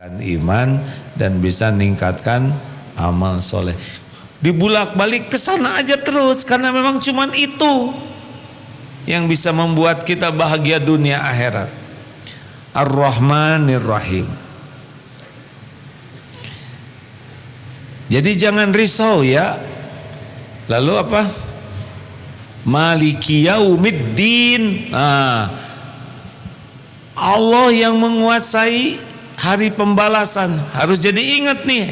iman dan bisa meningkatkan amal soleh. Dibulak-balik ke sana aja terus, karena memang cuman itu yang bisa membuat kita bahagia dunia akhirat. Ar-Rahmanir Rahim. Jadi jangan risau ya. Lalu apa? Maliki Yaumiddin. Nah, Allah yang menguasai hari pembalasan. Harus jadi ingat nih.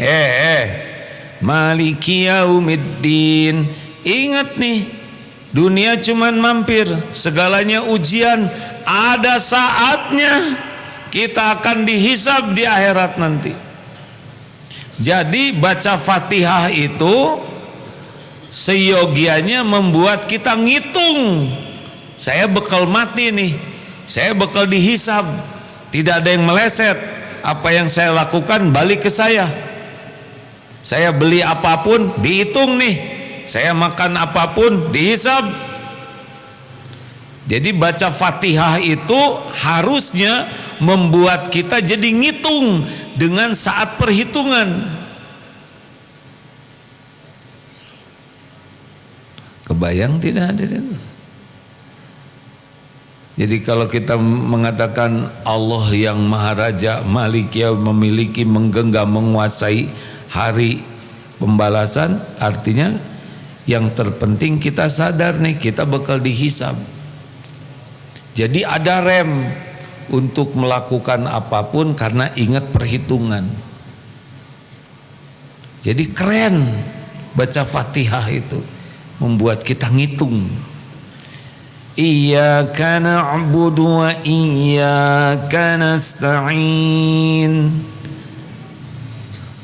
Maliki Yaumiddin. Ingat nih, dunia cuman mampir, segalanya ujian. Ada saatnya kita akan dihisab di akhirat nanti. Jadi baca Fatihah itu seyogianya membuat kita ngitung. Saya bakal mati nih, saya bakal dihisab. Tidak ada yang meleset. Apa yang saya lakukan balik ke saya. Saya beli apapun dihitung nih. Saya makan apapun dihisab. Jadi baca Fatihah itu harusnya membuat kita jadi ngitung dengan saat perhitungan. Kebayang tidak hadirin? Jadi kalau kita mengatakan Allah yang Maha Raja, Malik yang memiliki, menggenggam, menguasai hari pembalasan, artinya yang terpenting kita sadar nih, kita bakal dihisab. Jadi ada rem untuk melakukan apapun karena ingat perhitungan. Jadi keren baca Fatihah itu, membuat kita ngitung. Iyyaka na'budu wa iyyaka nasta'in.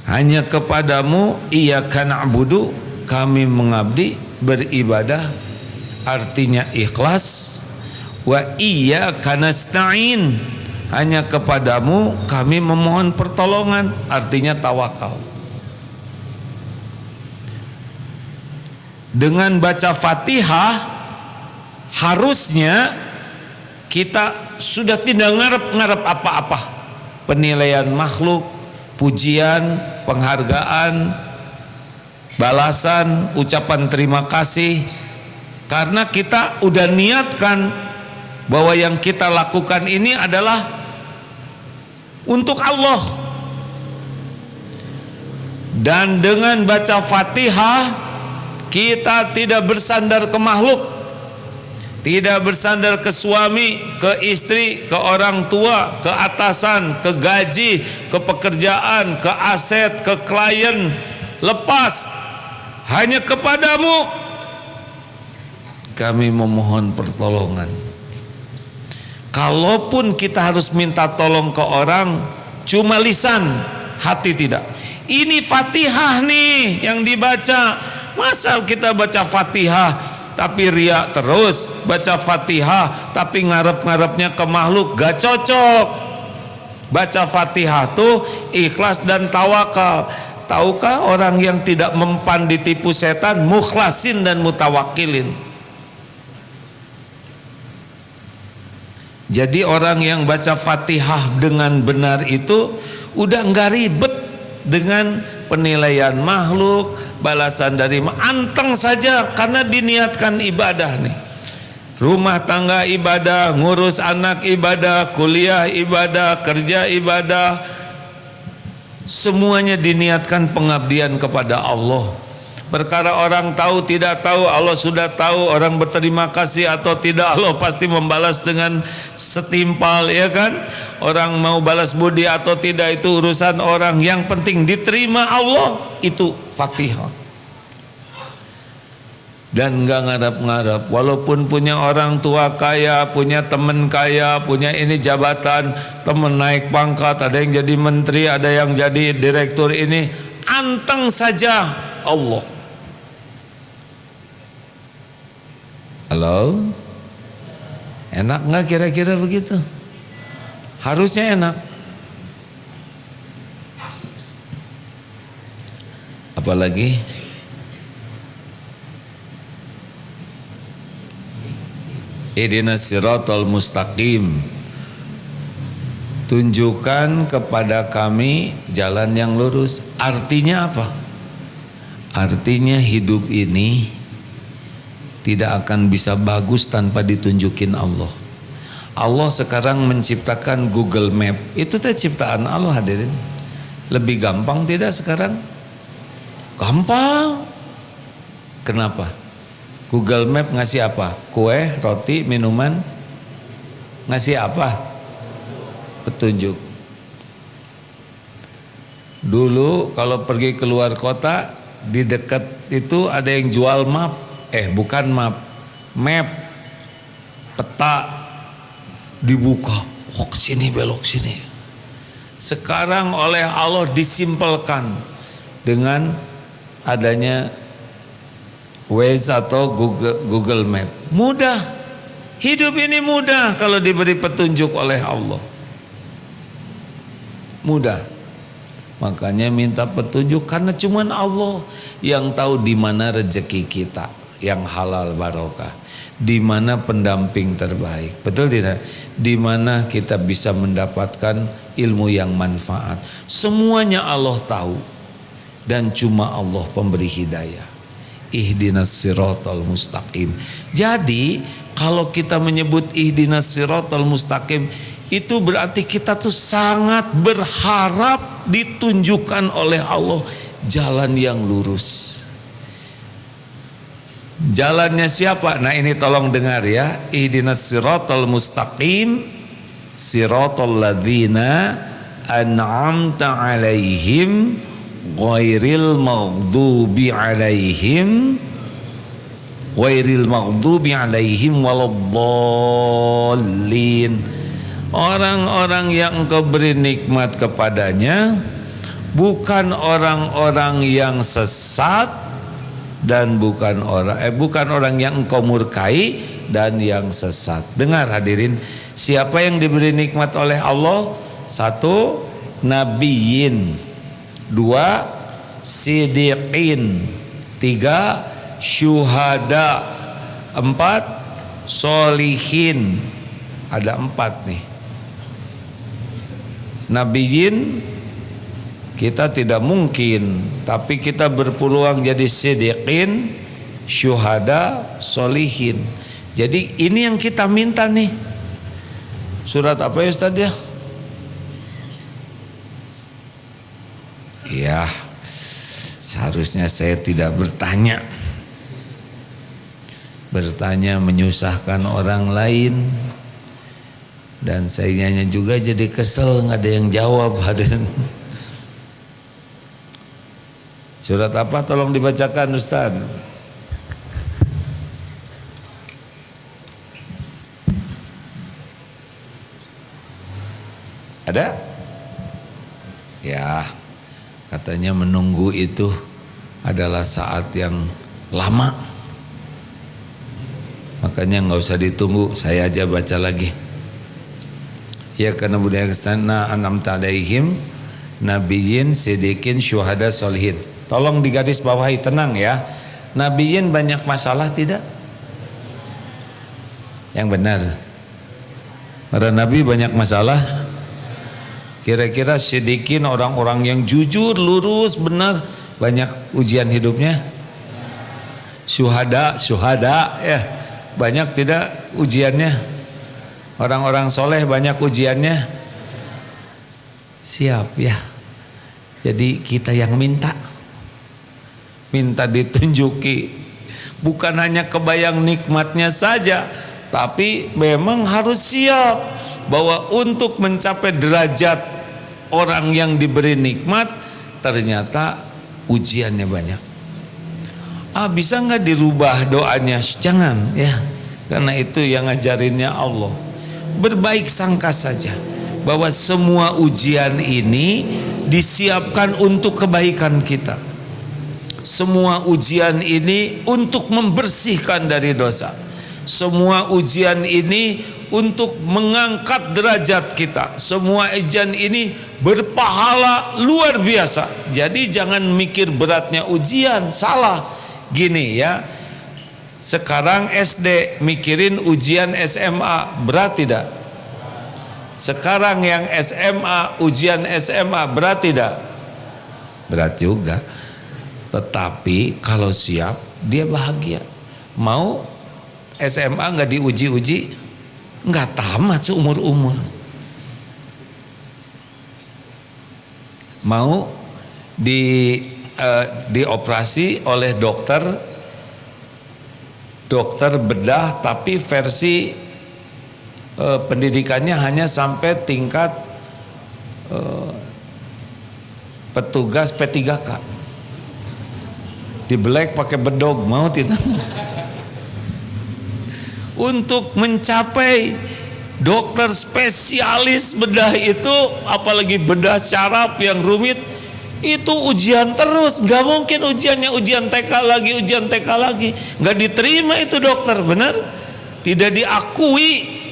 Hanya kepadamu iyyaka na'budu, kami mengabdi, beribadah, artinya ikhlas. Wa iyyaka nasta'in, hanya kepadamu kami memohon pertolongan, artinya tawakal. Dengan baca Fatihah harusnya kita sudah tidak ngarep-ngarep apa-apa, penilaian makhluk, pujian, penghargaan, balasan, ucapan terima kasih, karena kita udah niatkan bahwa yang kita lakukan ini adalah untuk Allah. Dan dengan baca Fatihah kita tidak bersandar ke makhluk, tidak bersandar ke suami, ke istri, ke orang tua, ke atasan, ke gaji, ke pekerjaan, ke aset, ke klien. Lepas, hanya kepadamu kami memohon pertolongan. Kalaupun kita harus minta tolong ke orang, cuma lisan, hati tidak. Ini Fatihah nih yang dibaca. Masa kita baca Fatihah tapi riak terus, baca Fatihah tapi ngarep-ngarepnya ke makhluk, gak cocok. Baca Fatihah tuh ikhlas dan tawakal. Tahukah orang yang tidak mempan ditipu setan? Mukhlasin dan mutawakilin. Jadi orang yang baca Fatihah dengan benar itu udah nggak ribet dengan penilaian makhluk, balasan dari anteng saja, karena diniatkan ibadah nih. Rumah tangga ibadah, ngurus anak ibadah, kuliah ibadah, kerja ibadah, semuanya diniatkan pengabdian kepada Allah. Perkara orang tahu tidak tahu, Allah sudah tahu. Orang berterima kasih atau tidak, Allah pasti membalas dengan setimpal, ya kan? Orang mau balas budi atau tidak itu urusan orang. Yang penting diterima Allah, itu Fatihah. Dan enggak ngarap-ngarap. Walaupun punya orang tua kaya, punya teman kaya, punya ini jabatan, teman naik pangkat, ada yang jadi menteri, ada yang jadi direktur, ini anteng saja Allah. Halo? Enak nggak kira-kira begitu? Harusnya enak. Apalagi ihdinas siratal mustaqim, tunjukkan kepada kami jalan yang lurus. Artinya apa? Artinya hidup ini tidak akan bisa bagus tanpa ditunjukin Allah. Allah sekarang menciptakan Google Map. Itu teh ciptaan Allah, hadirin. Lebih gampang tidak sekarang? Gampang. Kenapa? Google Map ngasih apa? Kue, roti, minuman. Ngasih apa? Petunjuk. Dulu kalau pergi keluar kota, di dekat itu ada yang jual map. Bukan map, map, peta, dibuka. Oh, sini belok sini. Sekarang oleh Allah disimpelkan dengan adanya Waze atau Google Map. Mudah. Hidup ini mudah kalau diberi petunjuk oleh Allah. Mudah. Makanya minta petunjuk, karena cuman Allah yang tahu di mana rezeki kita yang halal barokah, di mana pendamping terbaik. Betul tidak? Di mana kita bisa mendapatkan ilmu yang manfaat. Semuanya Allah tahu, dan cuma Allah pemberi hidayah. Ihdinas siratal mustaqim. Jadi kalau kita menyebut ihdinas siratal mustaqim, itu berarti kita tuh sangat berharap ditunjukkan oleh Allah jalan yang lurus. Jalannya siapa? Nah, ini tolong dengar ya. Ihdinas siratal mustaqim, siratal ladzina an'amta alaihim ghairil maghdubi alaihim waladdallin. Orang-orang yang engkau beri nikmat kepadanya bukan orang-orang yang sesat, dan bukan orang yang engkau murkai dan yang sesat. Dengar hadirin, siapa yang diberi nikmat oleh Allah? 1. Nabiyyin. 2. Sidiqin. 3. Syuhada. 4. Solihin. Ada 4 nih. Nabiyyin kita tidak mungkin, tapi kita berpeluang jadi sidiqin, syuhada, solihin. Jadi ini yang kita minta nih. Surat apa ya Ustaz ya? Ya, seharusnya saya tidak bertanya. Bertanya menyusahkan orang lain. Dan sayanya juga jadi kesel, nggak ada yang jawab. Surat apa? Tolong dibacakan Ustaz. Ada? Ya, katanya menunggu itu adalah saat yang lama. Makanya nggak usah ditunggu, saya aja baca lagi. Ya karena budaya kesana an'amta alaihim nabiyyin sidikin syuhada solihin. Tolong digaris bawahi, tenang ya. Nabiyyin banyak masalah tidak? Yang benar. Para nabi banyak masalah. Kira-kira sidikin orang-orang yang jujur, lurus, benar, banyak ujian hidupnya. Syuhada ya. Banyak tidak ujiannya? Orang-orang soleh banyak ujiannya. Siap ya. Jadi kita yang minta ditunjuki. Bukan hanya kebayang nikmatnya saja, tapi memang harus siap bahwa untuk mencapai derajat orang yang diberi nikmat, ternyata ujiannya banyak. Bisa nggak dirubah doanya? Jangan ya, karena itu yang ngajarinnya Allah. Berbaik sangka saja bahwa semua ujian ini disiapkan untuk kebaikan kita. Semua ujian ini untuk membersihkan dari dosa. Semua ujian ini untuk mengangkat derajat kita. Semua ujian ini berpahala luar biasa. Jadi jangan mikir beratnya ujian, salah. Gini ya, sekarang SD mikirin ujian SMA, berat tidak? Sekarang yang SMA, ujian SMA berat tidak? Berat juga. Tetapi kalau siap, dia bahagia. Mau SMA nggak diuji-uji, nggak tamat seumur-umur. Mau dioperasi oleh dokter bedah, tapi versi pendidikannya hanya sampai tingkat petugas P3K. Dibelek pakai bedog, mau tidak? Untuk mencapai dokter spesialis bedah itu, apalagi bedah syaraf yang rumit, itu ujian terus. Gak mungkin ujiannya ujian TK lagi, gak diterima itu dokter, benar? Tidak diakui.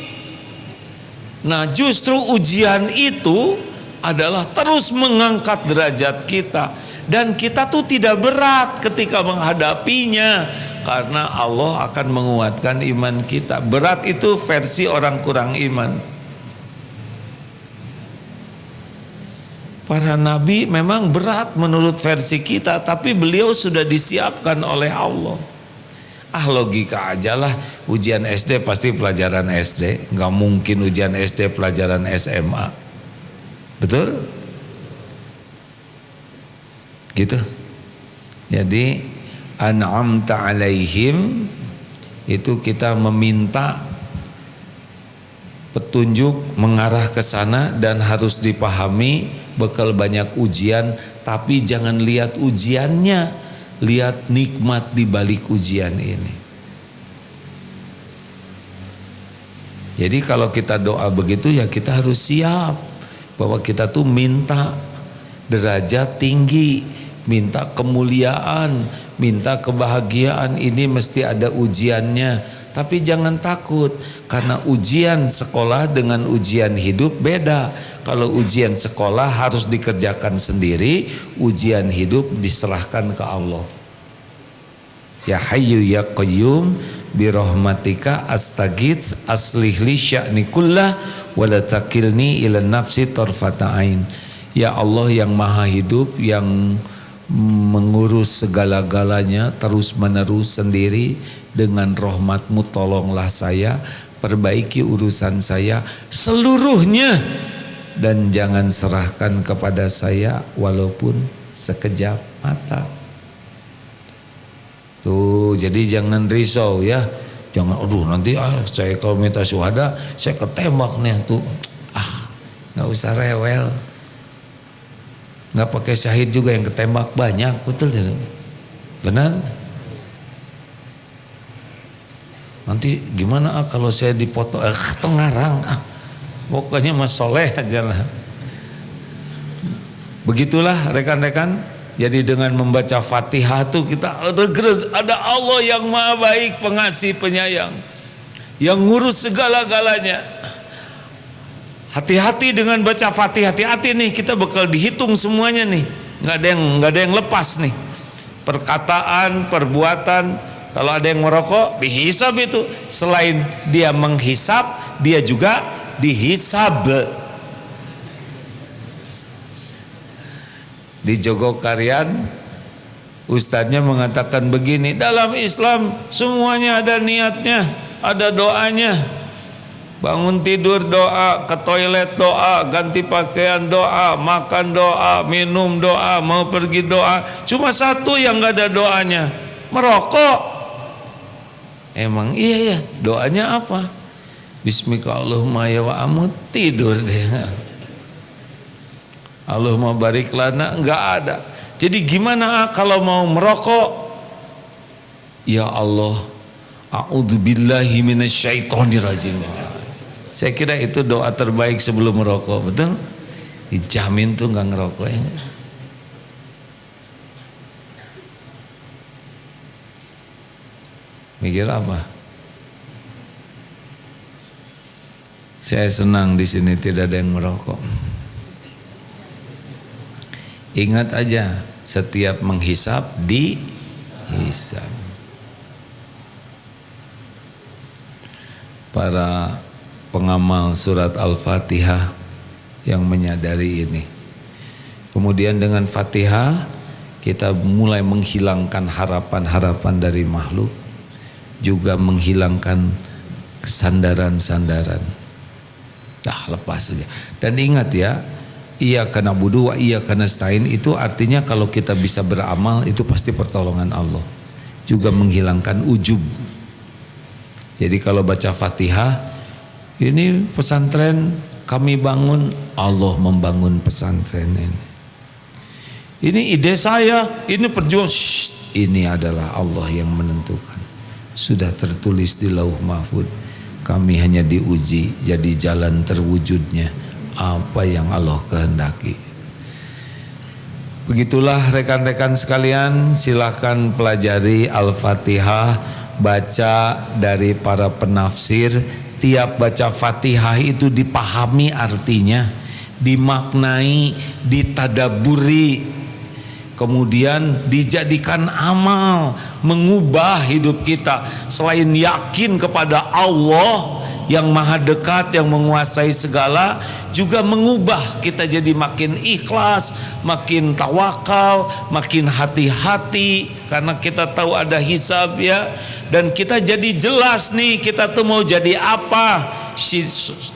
Nah, justru ujian itu adalah terus mengangkat derajat kita, dan kita tuh tidak berat ketika menghadapinya, karena Allah akan menguatkan iman kita. Berat itu versi orang kurang iman. Para nabi memang berat menurut versi kita, tapi beliau sudah disiapkan oleh Allah. Logika aja lah, ujian SD pasti pelajaran SD, nggak mungkin ujian SD pelajaran SMA. Betul? Gitu. Jadi an'amta alaihim itu kita meminta petunjuk mengarah ke sana, dan harus dipahami bekal banyak ujian, tapi jangan lihat ujiannya, lihat nikmat di balik ujian ini. Jadi kalau kita doa begitu, ya kita harus siap bahwa kita tuh minta derajat tinggi, minta kemuliaan, minta kebahagiaan. Ini mesti ada ujiannya. Tapi jangan takut, karena ujian sekolah dengan ujian hidup beda. Kalau ujian sekolah harus dikerjakan sendiri, ujian hidup diserahkan ke Allah. Ya Hayyu ya Qayyum birahmatika astaghits aslih li sya'ni kullah wa la takilni ila nafsi tarfata ain. Ya Allah yang maha hidup, yang mengurus segala-galanya terus menerus sendiri, dengan rahmatmu tolonglah saya, perbaiki urusan saya seluruhnya, dan jangan serahkan kepada saya walaupun sekejap mata. Tuh, jadi jangan risau ya, jangan aduh nanti saya kalau minta syuhada saya ketembak nih tuh, nggak usah rewel. Nggak pakai syahid juga yang ketembak banyak, betul tidak? Benar? Nanti gimana kalau saya dipoto Tengarang, pokoknya Mas Soleh aja lah. Begitulah rekan-rekan. Jadi dengan membaca Fatihah tuh kita ada Allah yang maha baik, pengasih, penyayang, yang ngurus segala-galanya. Hati-hati dengan baca Fatihah, hati-hati nih, kita bakal dihitung semuanya nih, nggak ada yang lepas nih. Perkataan, perbuatan. Kalau ada yang merokok, dihisab itu. Selain dia menghisab, dia juga dihisab. Di Jogokarian, ustadznya mengatakan begini, dalam Islam semuanya ada niatnya, ada doanya. Bangun tidur doa, ke toilet doa, ganti pakaian doa, makan doa, minum doa, mau pergi doa. Cuma satu yang gak ada doanya, merokok. Emang iya ya, doanya apa? Bismika Allahumma ya wa amut, tidur deh. Allahumma barik lana, enggak ada. Jadi gimana kalau mau merokok? Ya Allah, a'udzubillahi minasyaitonirrajim. Saya kira itu doa terbaik sebelum merokok, betul? Dijamin tuh enggak ngerokok ya. Mikir apa? Saya senang di sini tidak ada yang merokok. Ingat aja, setiap menghisap dihisap. Para pengamal surat Al-Fatihah yang menyadari ini. Kemudian dengan Fatihah kita mulai menghilangkan harapan-harapan dari makhluk, juga menghilangkan sandaran-sandaran. Dah lepas saja. Dan ingat ya, iyyaka na'budu wa iyyaka nasta'in itu artinya kalau kita bisa beramal itu pasti pertolongan Allah. Juga menghilangkan ujub. Jadi kalau baca Fatihah, ini pesantren kami bangun, Allah membangun pesantren ini. Ini ide saya, ini perjuangan. Ini adalah Allah yang menentukan. Sudah tertulis di Lauh Mahfud. Kami hanya diuji jadi jalan terwujudnya apa yang Allah kehendaki. Begitulah rekan-rekan sekalian, silahkan pelajari Al-Fatihah, baca dari para penafsir. Tiap baca Fatihah itu dipahami artinya, dimaknai, ditadaburi, kemudian dijadikan amal, mengubah hidup kita. Selain yakin kepada Allah yang maha dekat, yang menguasai segala, juga mengubah kita jadi makin ikhlas, makin tawakal, makin hati-hati, karena kita tahu ada hisab ya. Dan kita jadi jelas nih, kita tuh mau jadi apa.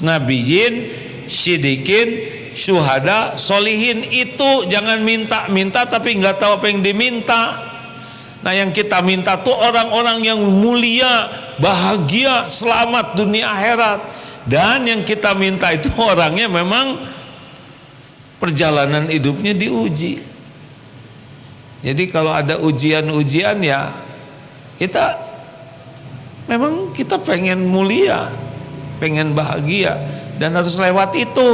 Nabiyin, syidikin, syuhada, solihin. Itu jangan minta-minta tapi nggak tahu apa yang diminta. Nah yang kita minta tuh orang-orang yang mulia, bahagia, selamat dunia akhirat. Dan yang kita minta itu orangnya memang perjalanan hidupnya diuji. Jadi kalau ada ujian-ujian ya kita memang kita pengen mulia, pengen bahagia, dan harus lewat itu.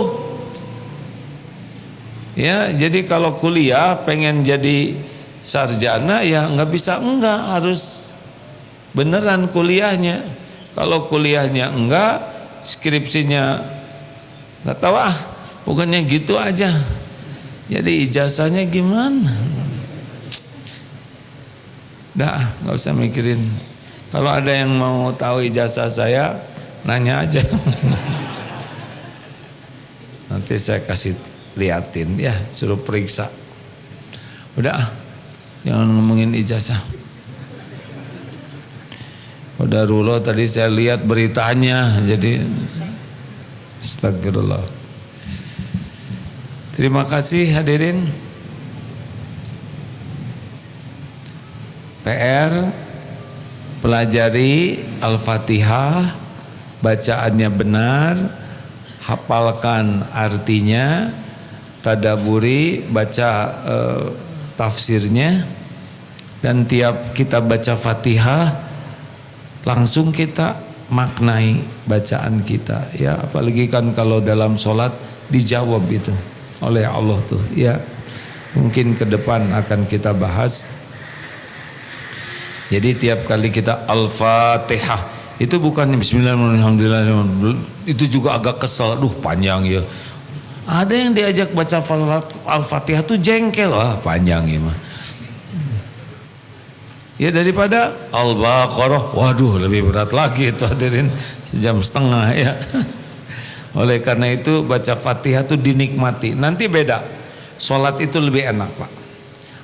Ya, jadi kalau kuliah pengen jadi sarjana ya nggak bisa enggak, harus beneran kuliahnya. Kalau kuliahnya enggak, skripsinya nggak tahu pokoknya gitu aja. Jadi ijazahnya gimana? Dah, nggak usah mikirin. Kalau ada yang mau tahu ijazah saya, nanya aja. Nanti saya kasih liatin ya, suruh periksa. Udah, jangan ngomongin ijazah. Udah Rulo tadi saya lihat beritanya, jadi astagfirullah. Terima kasih hadirin. PR pelajari Al-Fatihah, bacaannya benar, hafalkan artinya, tadaburi, baca tafsirnya, dan tiap kita baca Fatihah langsung kita maknai bacaan kita ya, apalagi kan kalau dalam sholat dijawab itu oleh Allah tuh ya. Mungkin ke depan akan kita bahas. Jadi tiap kali kita Al-Fatihah itu bukan Bismillahirrahmanirrahim, itu juga agak kesel, aduh panjang ya. Ada yang diajak baca Al-Fatihah tuh jengkel, panjang ya mah. Ya daripada Al-Baqarah, waduh lebih berat lagi itu hadirin, sejam setengah ya. Oleh karena itu baca Fatihah tuh dinikmati. Nanti beda, sholat itu lebih enak Pak.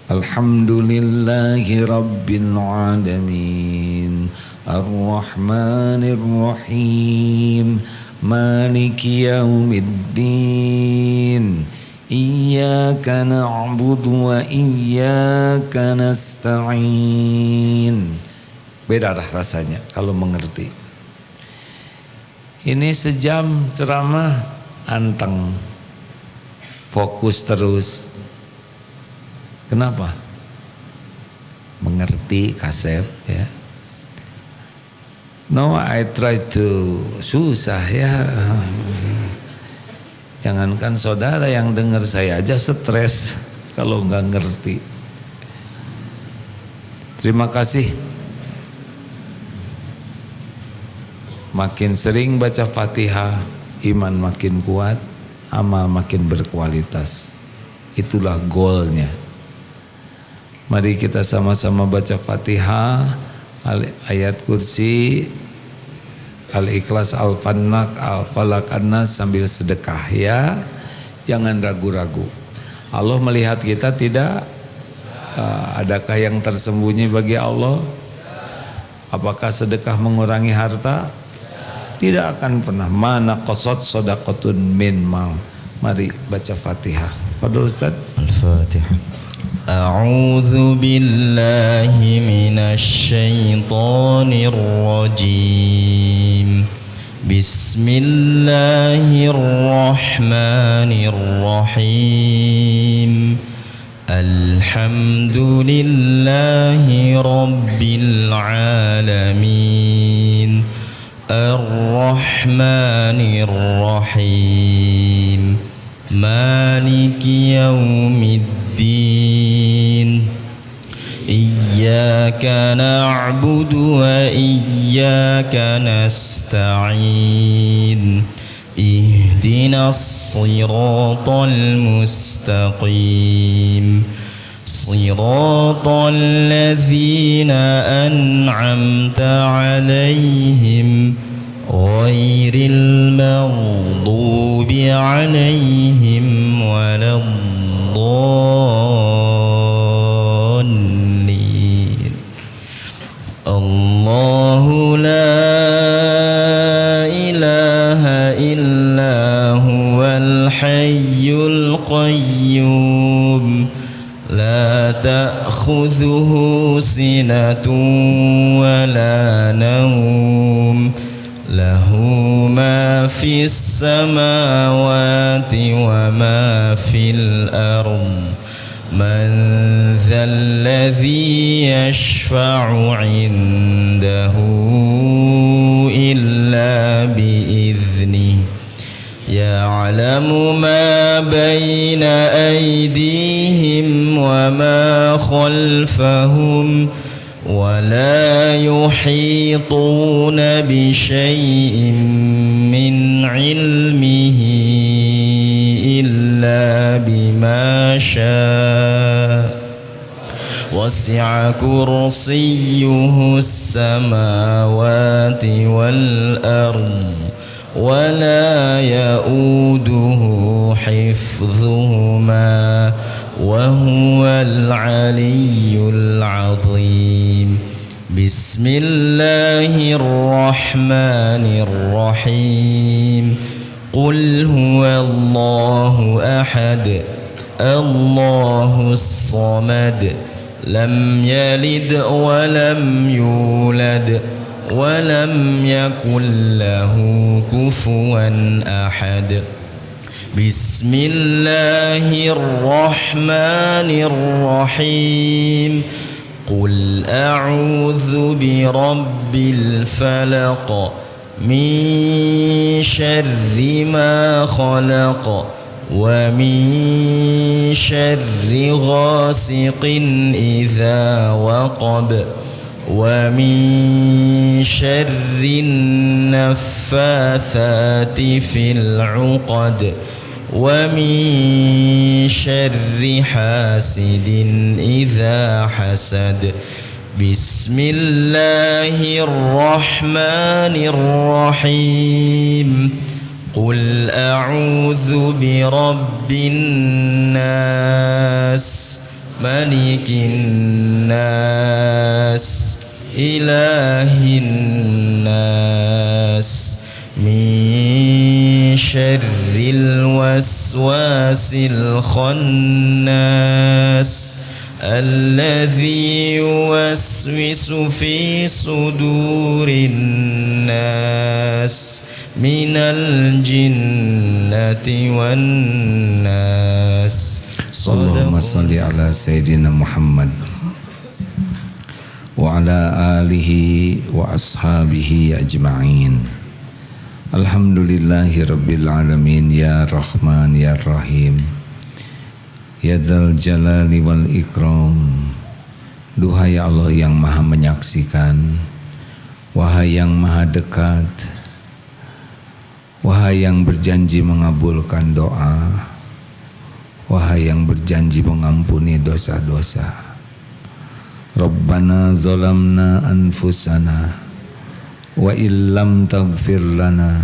Alhamdulillahi Rabbil Alamin Ar-Rahmanir Rahim Maliki Yaumiddin Iyyaka na'budu wa iyyaka nasta'in. Beda dah rasanya kalau mengerti. Ini sejam ceramah anteng, fokus terus. Kenapa? Mengerti kasep ya. No, I try to susah ya. Jangankan saudara yang dengar, saya aja stres kalau nggak ngerti. Terima kasih. Makin sering baca Fatihah, iman makin kuat, amal makin berkualitas. Itulah goalnya. Mari kita sama-sama baca Fatihah, ayat kursi, Al-Ikhlas, Al-Falaq, Al-Falaq, An-Nas sambil sedekah ya. Jangan ragu-ragu. Allah melihat kita tidak? Adakah yang tersembunyi bagi Allah? Apakah sedekah mengurangi harta? Tidak akan pernah. Mana qasad shadaqatun min mal. Mari baca Fatihah. Fadhil Ustaz. Al-Fatihah. A'udzu billahi minasy syaithanir rajim. Bismillahirrahmanirrahim. Alhamdulillahi rabbil alamin. Ar-Rahmanir Rahim. Maliki yaumiddin. Iyyaka na'budu wa iyyaka nasta'in. Ihdinas siratal mustaqim. Siratal ladzina an'amta 'alaihim ghairil maghdubi 'alaihim waladdallin. Allahu la ilaha illa huwal hayyul qayyum. La ta'khudhuhu sinatun wa la nawm. Lahu ma fis samawati wa ma fil ardh. Man dhal ladzi yashfa'u 'indahu illa bi'idhnihi. Ya'lamu ma bayna aydihim wa ma khalfahum wa la yuhituna bi syai'in min 'ilmihi illa bima syaa. Wasi'a kursiyyuhu as-samawati wal ardh. ولا يؤوده حفظهما وهو العلي العظيم. بسم الله الرحمن الرحيم. قل هو الله أحد الله الصمد لم يلد ولم يولد ولم يكن له كفوا أحد. بسم الله الرحمن الرحيم. قل أعوذ برب الفلق من شر ما خلق ومن شر غاسق إذا وقب ومن شر النفاثات في العقد ومن شر حاسد إذا حسد. بسم الله الرحمن الرحيم. قل أعوذ برب الناس ملك الناس إله الناس من شر الوسواس الخناس الذي يوسوس في صدور الناس من الجنة والناس. Allahumma salli ala Sayyidina Muhammad wa ala alihi wa ashabihi ajma'in. Alhamdulillahi rabbil alamin. Ya Rahman ya Rahim, ya Dzal Jalali wal Ikram. Duhai Allah yang maha menyaksikan, wahai yang maha dekat, wahai yang berjanji mengabulkan doa, wahai yang berjanji mengampuni dosa-dosa. Rabbana zalamna anfusana wa illam taghfir lana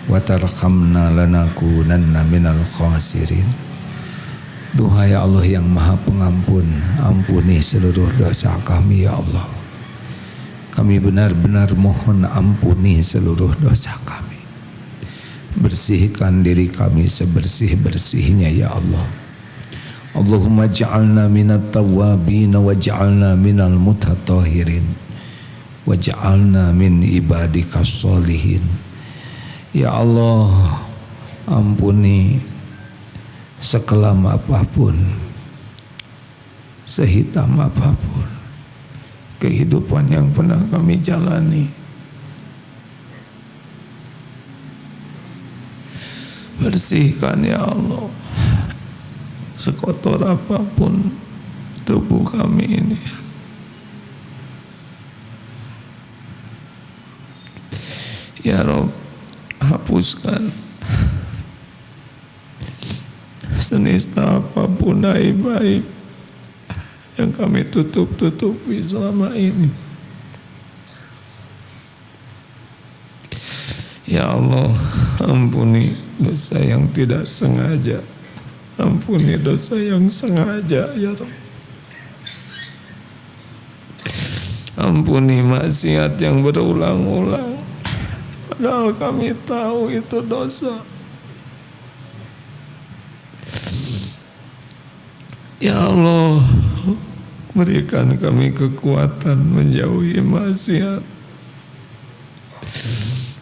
wa tarhamna lanakunanna minal khasirin. Duhai Allah yang Maha Pengampun, ampuni seluruh dosa kami ya Allah. Kami benar-benar mohon ampuni seluruh dosa kami. Bersihkan diri kami sebersih-bersihnya ya Allah. Allahumma ja'alna minat tawwabin wa ja'alna minal mutatahhirin waj'alna min ibadika sholihin. Ya Allah, ampuni sekelam apapun, sehitam apapun kehidupan yang pernah kami jalani. Bersihkan ya Allah sekotor apapun tubuh kami ini. Ya Rabb, hapuskan senista apapun aib-aib yang kami tutup-tutupi selama ini. Ya Allah, ampuni dosa yang tidak sengaja, ampuni dosa yang sengaja ya Rabb. Ampuni maksiat yang berulang-ulang, padahal kami tahu itu dosa. Ya Allah, berikan kami kekuatan menjauhi maksiat.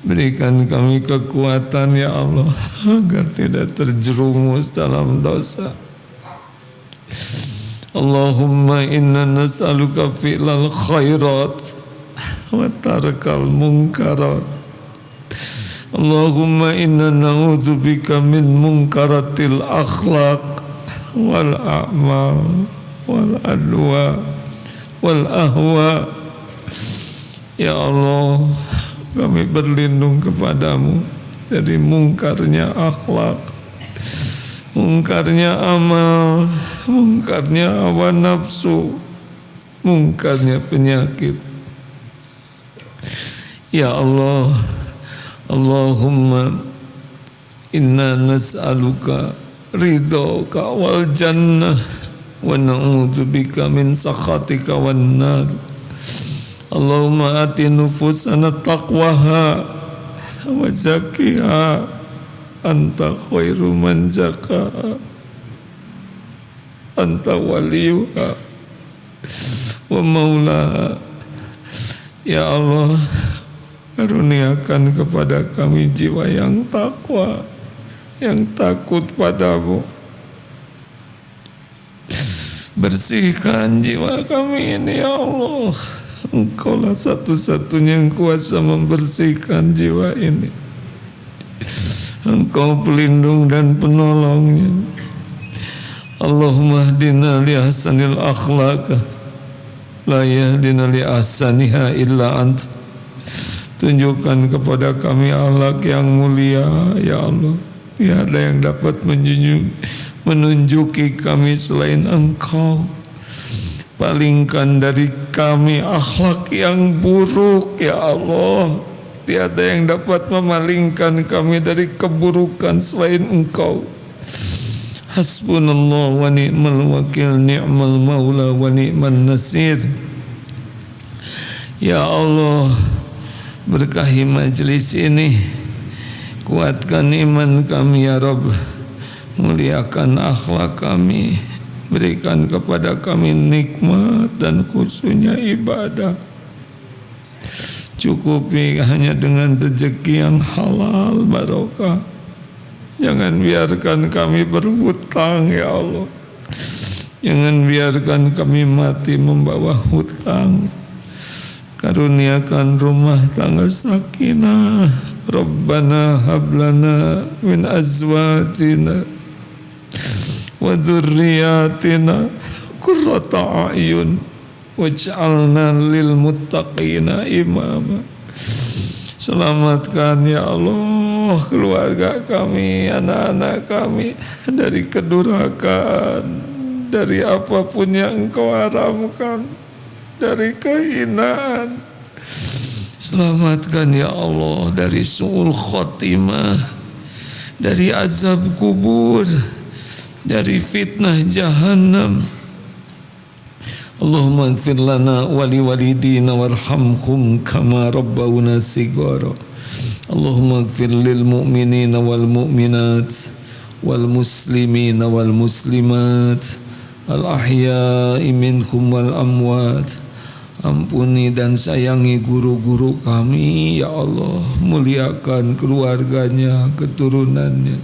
Berikan kami kekuatan ya Allah agar tidak terjerumus dalam dosa. Allahumma inna nas'aluka fi'lal khairat wa tarkal munkarat. Allahumma inna na'udzubika min munkaratil akhlaq wal a'mal wal adwa wal ahwa. Ya Allah, kami berlindung kepadamu dari mungkarnya akhlak, mungkarnya amal, mungkarnya hawa nafsu, mungkarnya penyakit. Ya Allah, Allahumma inna nas'aluka ridhoka wal jannah wa na'udzubika min sakhatika wan nar. Allahumma ati nufusana taqwaha wa zakkiha anta khairu man zakkaha anta waliyuha wa maulaha. Ya Allah, karuniakan kepada kami jiwa yang takwa, yang takut padamu. Bersihkan jiwa kami ini ya Allah. Engkaulah satu-satunya yang kuasa membersihkan jiwa ini. Engkau pelindung dan penolongnya. Allahumma hdina li ahsanil akhlaq la yahdina li ahsaniha illa ant. Tunjukkan kepada kami akhlak yang mulia ya Allah. Tiada yang dapat menunjuki kami selain Engkau. Palingkan dari kami akhlak yang buruk ya Allah. Tiada yang dapat memalingkan kami dari keburukan selain Engkau. Hasbunallah wa ni'mal wakil, ni'mal maula wa ni'man nasir. Ya Allah, berkahi majlis ini, kuatkan iman kami ya Rabb, muliakan akhlak kami, berikan kepada kami nikmat dan khususnya ibadah. Cukupi hanya dengan rezeki yang halal barokah. Jangan biarkan kami berhutang ya Allah. Jangan biarkan kami mati membawa hutang. Karuniakan rumah tangga sakinah. Rabbana hablana min azwajina wa dzurriyyatina qurrata a'yun waj'alna lil muttaqina imama. Selamatkan ya Allah keluarga kami, anak-anak kami dari kedurhakaan, dari apapun yang Engkau haramkan, dari kehinaan. Selamatkan ya Allah dari su'ul khotimah, dari azab kubur, dari fitnah jahannam. Allahumma ighfir lana wa liwalidina warhamhum kama rabbawna shighara. Allahumma ighfir lil mu'minina wal mu'minat wal muslimina wal muslimat al ahya'i minhum wal amwat. Ampuni dan sayangi guru-guru kami ya Allah, muliakan keluarganya, keturunannya.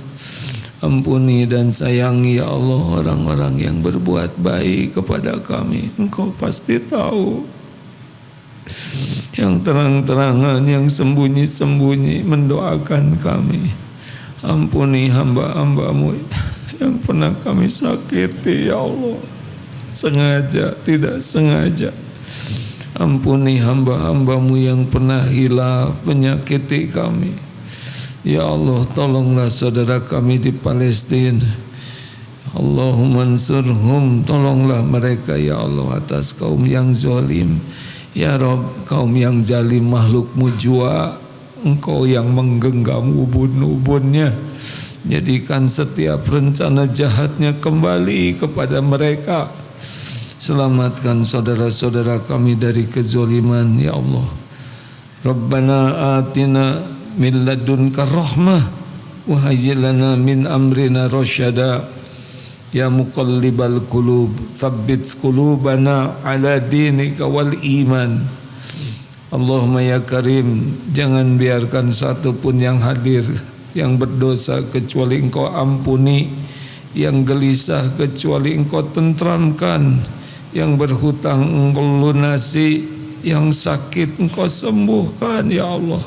Ampuni dan sayangi ya Allah orang-orang yang berbuat baik kepada kami. Engkau pasti tahu yang terang-terangan, yang sembunyi-sembunyi mendoakan kami. Ampuni hamba-hambamu yang pernah kami sakiti ya Allah, sengaja, tidak sengaja. Ampuni hamba-hambamu yang pernah hilaf menyakiti kami. Ya Allah, tolonglah saudara kami di Palestina. Allahumma ansurhum, tolonglah mereka ya Allah atas kaum yang zalim. Ya Rabb, kaum yang zalim makhlukmu jua, Engkau yang menggenggam ubun-ubunnya. Jadikan setiap rencana jahatnya kembali kepada mereka. Selamatkan saudara-saudara kami dari kezaliman ya Allah. Rabbana atina min ladunka rahmah wa hayyi lana min amrina rasyada. Ya muqallibal qulub tsabbit qulubana ala dinika wal iman. Allahumma ya karim, jangan biarkan satu pun yang hadir yang berdosa kecuali Engkau ampuni, yang gelisah kecuali Engkau tentramkan, yang berhutang Engkau lunasi, yang sakit Engkau sembuhkan ya Allah,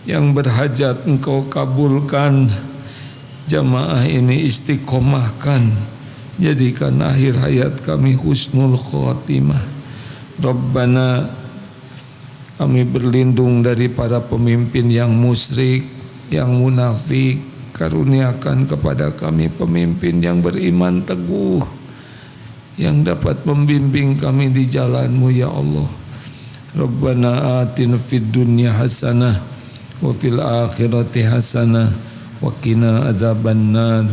yang berhajat Engkau kabulkan. Jamaah ini istiqomahkan, jadikan akhir hayat kami husnul khotimah. Rabbana, kami berlindung dari para pemimpin yang musyrik, yang munafik. Karuniakan kepada kami pemimpin yang beriman teguh, yang dapat membimbing kami di jalan-Mu ya Allah. Rabbana atina fid dunya hasanah wa fil akhirati hasanah wa qina adzabannar.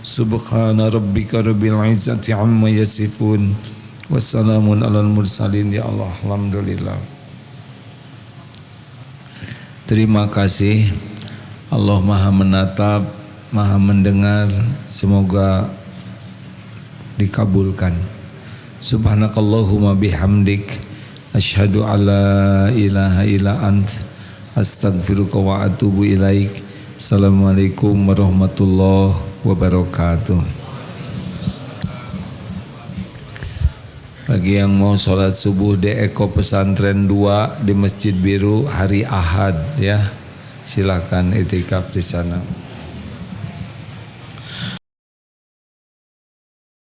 Subhana rabbika rabbil izzati amma yasifun. Wassalamun alal mursalin ya Allah. Alhamdulillah. Terima kasih. Allah Maha menatap, Maha mendengar. Semoga dikabulkan. Subhanakallahumma bihamdik, asyhadu alla ilaha illa ant, astaghfiruka wa atubu ilaik. Assalamualaikum warahmatullahi wabarakatuh. Bagi yang mau sholat subuh di Eko Pesantren 2 di Masjid Biru hari Ahad ya, silakan itikaf di sana.